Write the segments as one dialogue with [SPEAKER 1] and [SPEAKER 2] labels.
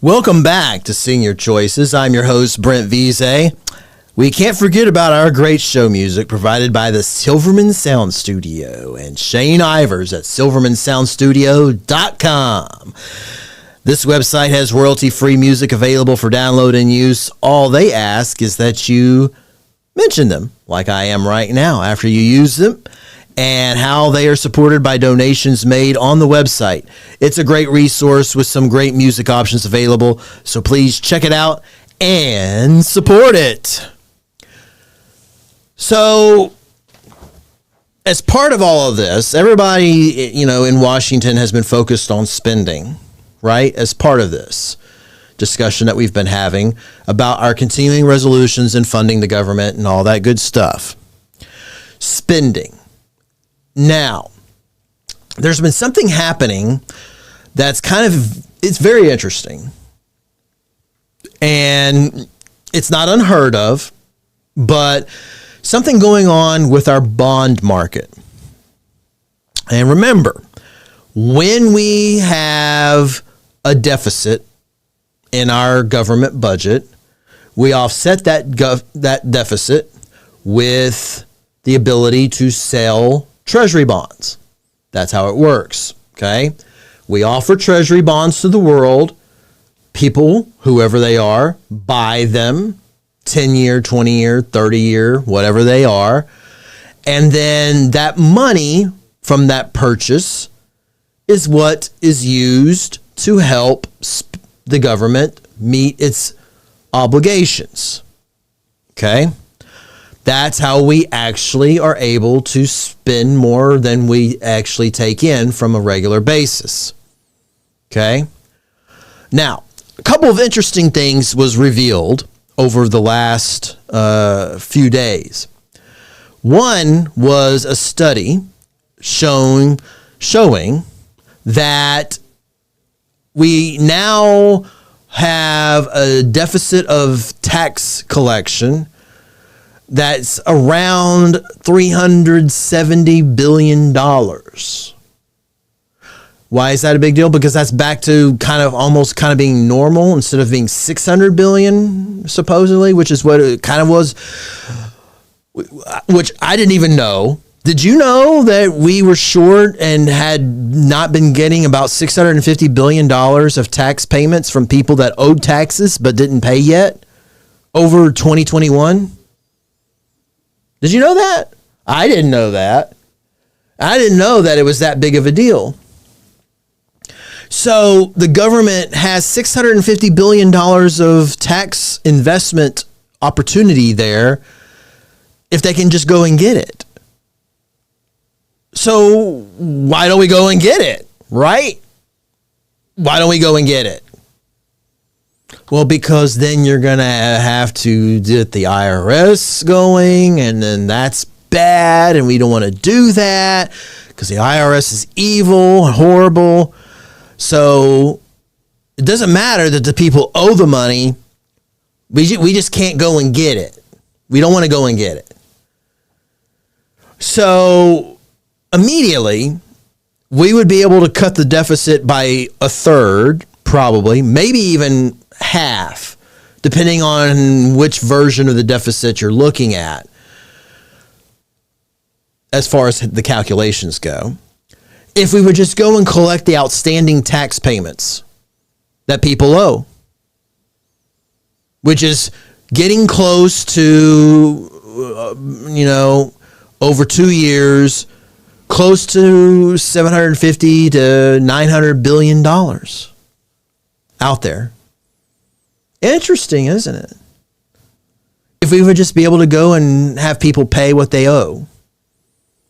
[SPEAKER 1] Welcome back to Senior Choices. I'm your host, Brent Veasey. We can't forget about our great show music provided by the Silverman Sound Studio and Shane Ivers at silvermansoundstudio.com. This website has royalty-free music available for download and use. All they ask is that you mention them, like I am right now, after you use them, and how they are supported by donations made on the website. It's a great resource with some great music options available, so please check it out and support it. So, as part of all of this, everybody, in Washington has been focused on spending, right? As part of this discussion that we've been having about our continuing resolutions and funding the government and all that good stuff. Spending. Now, there's been something happening that's it's very interesting. And it's not unheard of, but something going on with our bond market. And remember, when we have a deficit in our government budget, we offset that deficit with the ability to sell Treasury bonds. That's how it works, okay? We offer Treasury bonds to the world. People, whoever they are, buy them, 10-year, 20-year, 30-year, whatever they are. And then that money from that purchase is what is used to help the government meet its obligations, okay? That's how we actually are able to spend more than we actually take in from a regular basis. Okay? Now, a couple of interesting things was revealed over the last few days. One was a study showing that we now have a deficit of tax collection that's around $370 billion. Why is that a big deal? Because that's back to kind of being normal instead of being $600 billion, supposedly, which is what it kind of was, which I didn't even know. Did you know that we were short and had not been getting about $650 billion of tax payments from people that owed taxes but didn't pay yet over 2021? Did you know that? I didn't know that. I didn't know that it was that big of a deal. So the government has $650 billion of tax investment opportunity there if they can just go and get it. So why don't we go and get it, right? Why don't we go and get it? Well, because then you're going to have to get the IRS going, and then that's bad, and we don't want to do that because the IRS is evil and horrible. So it doesn't matter that the people owe the money. We just can't go and get it. We don't want to go and get it. So immediately, we would be able to cut the deficit by a third, probably, maybe even half, depending on which version of the deficit you're looking at, as far as the calculations go. If we would just go and collect the outstanding tax payments that people owe, which is getting close to, over 2 years, close to $750 to $900 billion out there. Interesting, isn't it? If we would just be able to go and have people pay what they owe.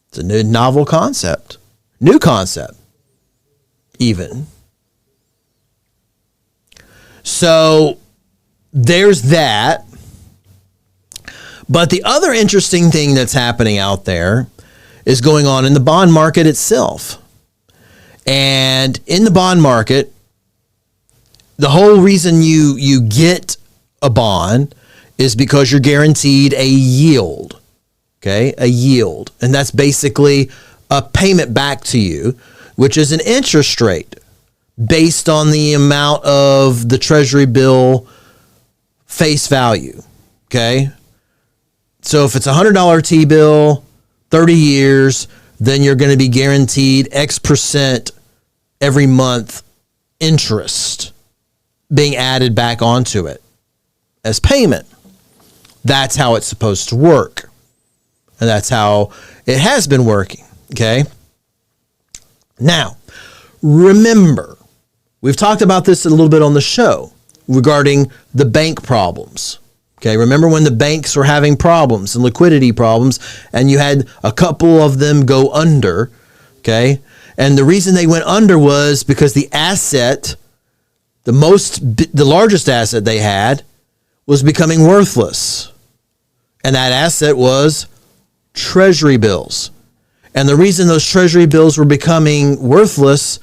[SPEAKER 1] It's a new novel concept. New concept, even. So there's that. But the other interesting thing that's happening out there is going on in the bond market itself. And in the bond market, the whole reason you get a bond is because you're guaranteed a yield. Okay, a yield. And that's basically a payment back to you, which is an interest rate based on the amount of the Treasury bill face value. Okay. So if it's a $100 T-bill, 30 years, then you're going to be guaranteed X percent every month interest being added back onto it as payment. That's how it's supposed to work. And that's how it has been working. Okay. Now, remember, we've talked about this a little bit on the show regarding the bank problems. Okay, remember when the banks were having problems and liquidity problems, and you had a couple of them go under, okay? And the reason they went under was because the asset, the largest asset they had, was becoming worthless. And that asset was Treasury bills. And the reason those Treasury bills were becoming worthless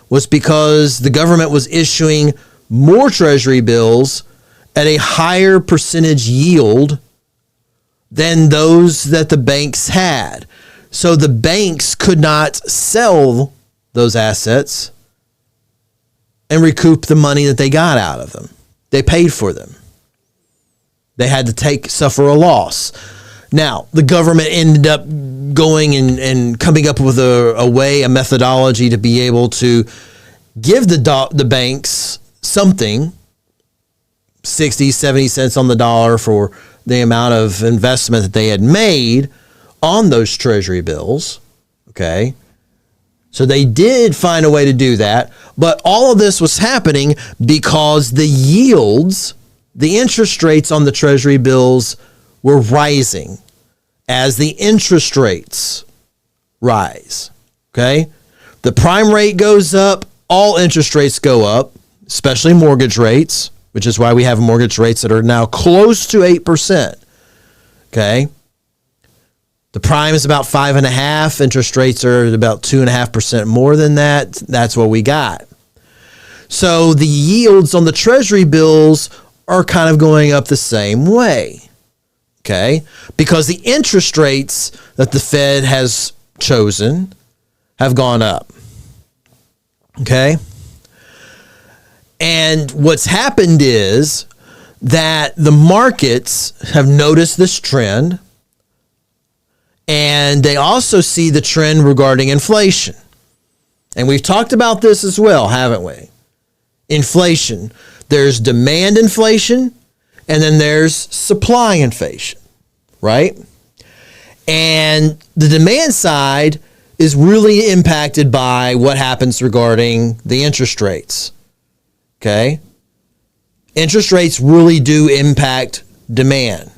[SPEAKER 1] was because the government was issuing more Treasury bills at a higher percentage yield than those that the banks had. So the banks could not sell those assets and recoup the money that they got out of them. They paid for them. They had to suffer a loss. Now, the government ended up going and coming up with a methodology to be able to give the banks something, 60, 70 cents on the dollar for the amount of investment that they had made on those Treasury bills. Okay. So they did find a way to do that. But all of this was happening because the yields, the interest rates on the Treasury bills were rising as the interest rates rise. Okay. The prime rate goes up, all interest rates go up, especially mortgage rates, which is why we have mortgage rates that are now close to 8%. Okay. The prime is about 5.5%. Interest rates are about 2.5% more than that. That's what we got. So the yields on the Treasury bills are kind of going up the same way. Okay. Because the interest rates that the Fed has chosen have gone up. Okay. And what's happened is that the markets have noticed this trend, and they also see the trend regarding inflation. And we've talked about this as well, haven't we? Inflation. There's demand inflation, and then there's supply inflation, right? And the demand side is really impacted by what happens regarding the interest rates. Okay. Interest rates really do impact demand.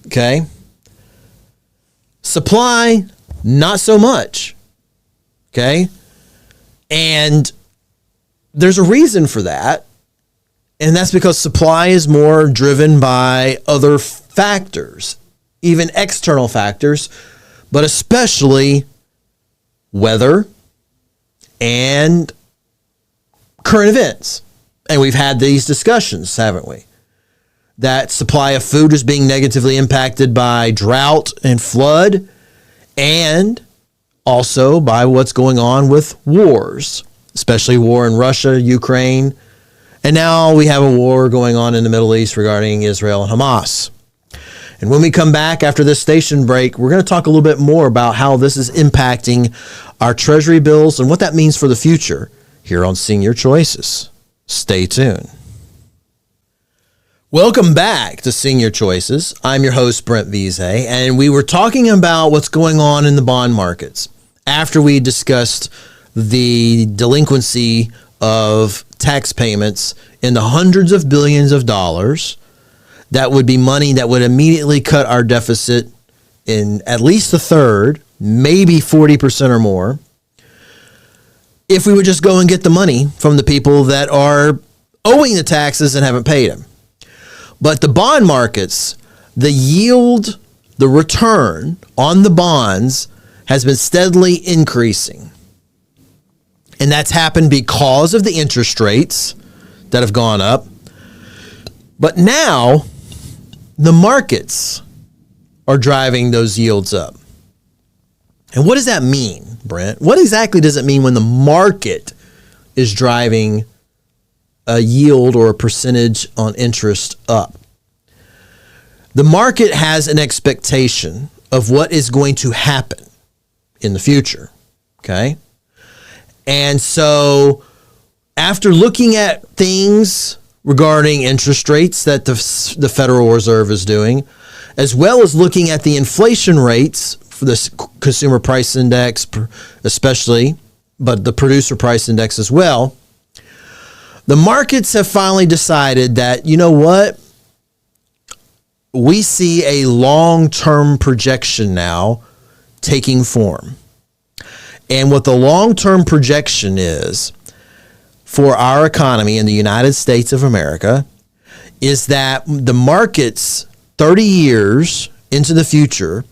[SPEAKER 1] Okay. Supply, not so much. Okay. And there's a reason for that. And that's because supply is more driven by other factors, even external factors, but especially weather and current events. And we've had these discussions, haven't we? That supply of food is being negatively impacted by drought and flood, and also by what's going on with wars, especially war in Russia, Ukraine, and now we have a war going on in the Middle East regarding Israel and Hamas. And when we come back after this station break, we're going to talk a little bit more about how this is impacting our Treasury bills and what that means for the future here on Senior Choices. Stay tuned. Welcome back to Senior Choices. I'm your host, Brent Veasey, and we were talking about what's going on in the bond markets after we discussed the delinquency of tax payments in the hundreds of billions of dollars. That would be money that would immediately cut our deficit in at least a third, maybe 40% or more, if we would just go and get the money from the people that are owing the taxes and haven't paid them. But the bond markets, the yield, the return on the bonds has been steadily increasing. And that's happened because of the interest rates that have gone up. But now the markets are driving those yields up. And what does that mean, Brent? What exactly does it mean when the market is driving a yield or a percentage on interest up. The market has an expectation of what is going to happen in the future, okay? And so after looking at things regarding interest rates that the Federal Reserve is doing, as well as looking at the inflation rates for the consumer price index especially, but the producer price index as well, the markets have finally decided that, you know what? We see a long-term projection now taking form. And what the long-term projection is for our economy in the United States of America is that the markets 30 years into the future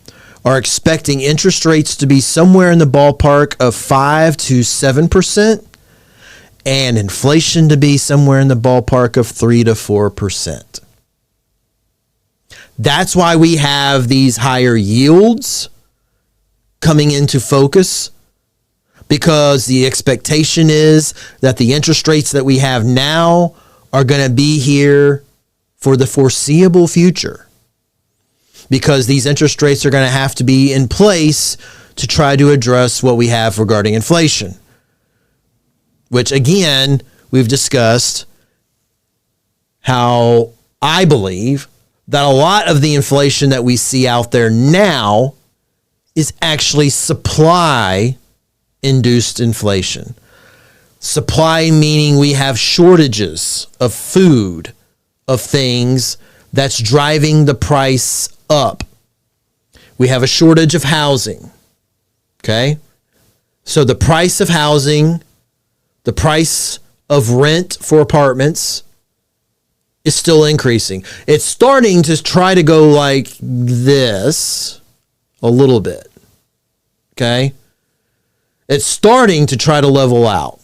[SPEAKER 1] are expecting interest rates to be somewhere in the ballpark of 5 to 7%, and inflation to be somewhere in the ballpark of 3 to 4%. That's why we have these higher yields coming into focus, because the expectation is that the interest rates that we have now are going to be here for the foreseeable future, because these interest rates are going to have to be in place to try to address what we have regarding inflation, which again, we've discussed how I believe that a lot of the inflation that we see out there now is actually supply-induced inflation. Supply meaning we have shortages of food, of things that's driving the price up. We have a shortage of housing, okay? So the price of housing, the price of rent for apartments is still increasing. It's starting to try to go like this a little bit, okay? It's starting to try to level out.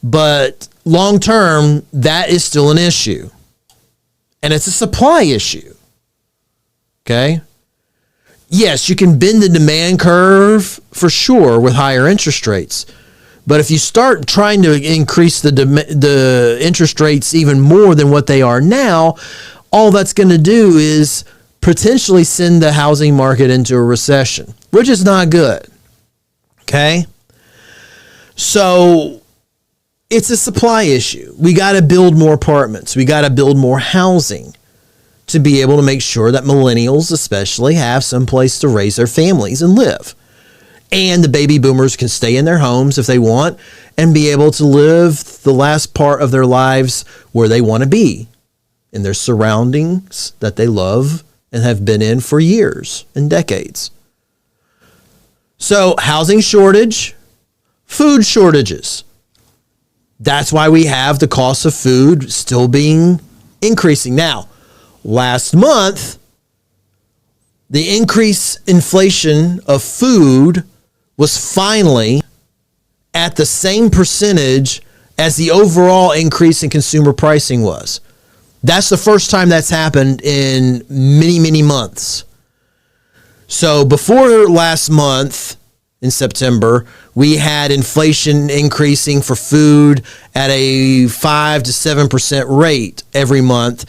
[SPEAKER 1] But long term, that is still an issue. And it's a supply issue, okay? Yes, you can bend the demand curve for sure with higher interest rates. But if you start trying to increase the interest rates even more than what they are now, all that's going to do is potentially send the housing market into a recession, which is not good. Okay? So it's a supply issue. We got to build more apartments. We got to build more housing to be able to make sure that millennials especially have some place to raise their families and live. And the baby boomers can stay in their homes if they want and be able to live the last part of their lives where they want to be, in their surroundings that they love and have been in for years and decades. So housing shortage, food shortages. That's why we have the cost of food still being increasing. Now, last month, the increase inflation of food was finally at the same percentage as the overall increase in consumer pricing was. That's the first time that's happened in many, many months. So before last month, in September, we had inflation increasing for food at a 5 to 7% rate every month.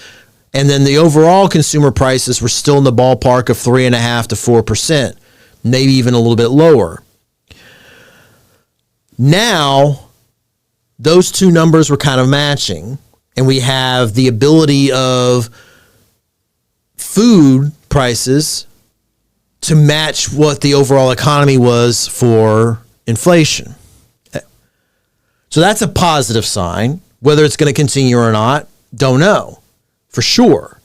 [SPEAKER 1] And then the overall consumer prices were still in the ballpark of 3.5% to 4%, maybe even a little bit lower. Now, those two numbers were kind of matching, and we have the ability of food prices to match what the overall economy was for inflation. So that's a positive sign. Whether it's going to continue or not, don't know for sure.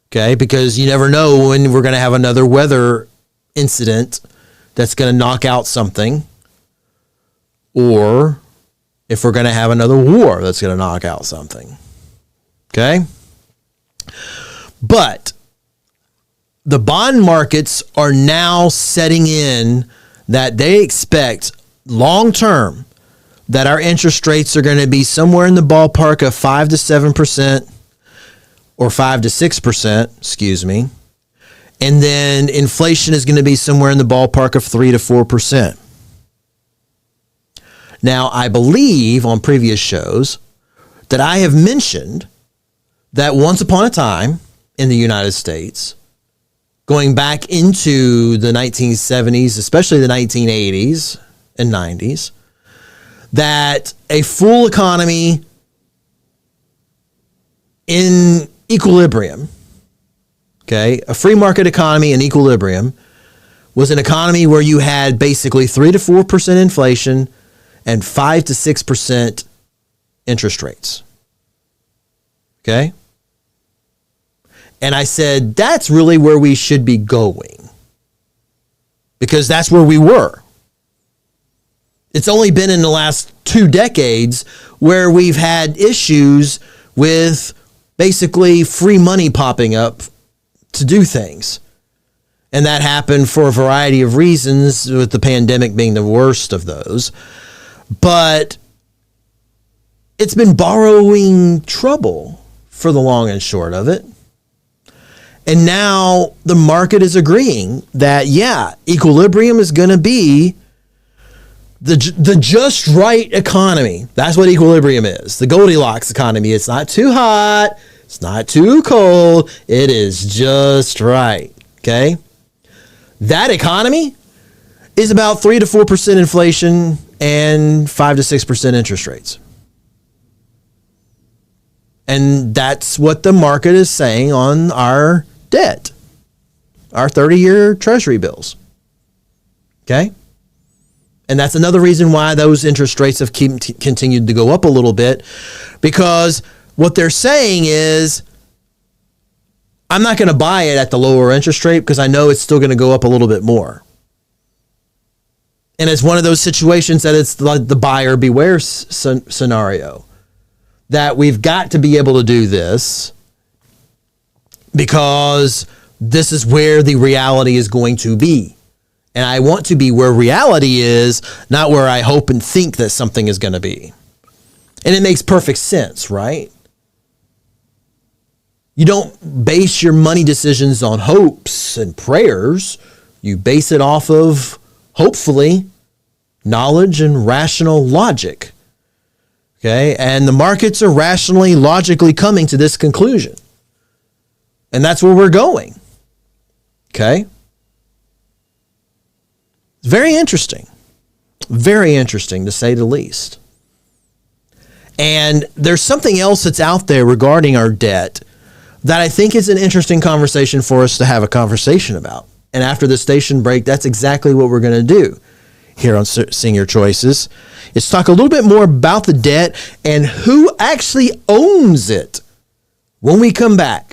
[SPEAKER 1] Okay, because you never know when we're going to have another weather incident that's going to knock out something, or if we're going to have another war that's going to knock out something. Okay? But the bond markets are now setting in that they expect long term that our interest rates are going to be somewhere in the ballpark of 5 to 7% or 5 to 6%, excuse me. And then inflation is going to be somewhere in the ballpark of 3 to 4%. Now, I believe on previous shows that I have mentioned that once upon a time in the United States, going back into the 1970s, especially the 1980s and 90s, that a full economy in equilibrium, okay, a free market economy in equilibrium was an economy where you had basically 3 to 4% inflation and 5 to 6% interest rates. Okay? And I said, that's really where we should be going, because that's where we were. It's only been in the last 2 decades where we've had issues with basically free money popping up to do things. And that happened for a variety of reasons, with the pandemic being the worst of those. But it's been borrowing trouble for the long and short of it. And now the market is agreeing that, yeah, equilibrium is going to be the just right economy. That's what equilibrium is. The Goldilocks economy. It's not too hot. It's not too cold. It is just right. Okay? That economy is about 3 to 4% inflation and 5 to 6% interest rates. And that's what the market is saying on our debt, our 30-year treasury bills. Okay? And that's another reason why those interest rates have continued to go up a little bit, because what they're saying is, I'm not going to buy it at the lower interest rate because I know it's still going to go up a little bit more. And it's one of those situations that it's like the buyer beware scenario, that we've got to be able to do this because this is where the reality is going to be. And I want to be where reality is, not where I hope and think that something is going to be. And it makes perfect sense, right? You don't base your money decisions on hopes and prayers. You base it off of, hopefully, knowledge and rational logic. Okay? And the markets are rationally, logically coming to this conclusion. And that's where we're going. Okay? It's very interesting. Very interesting, to say the least. And there's something else that's out there regarding our debt that I think is an interesting conversation for us to have a conversation about. And after the station break, that's exactly what we're going to do here on Senior Choices. Is talk a little bit more about the debt and who actually owns it when we come back.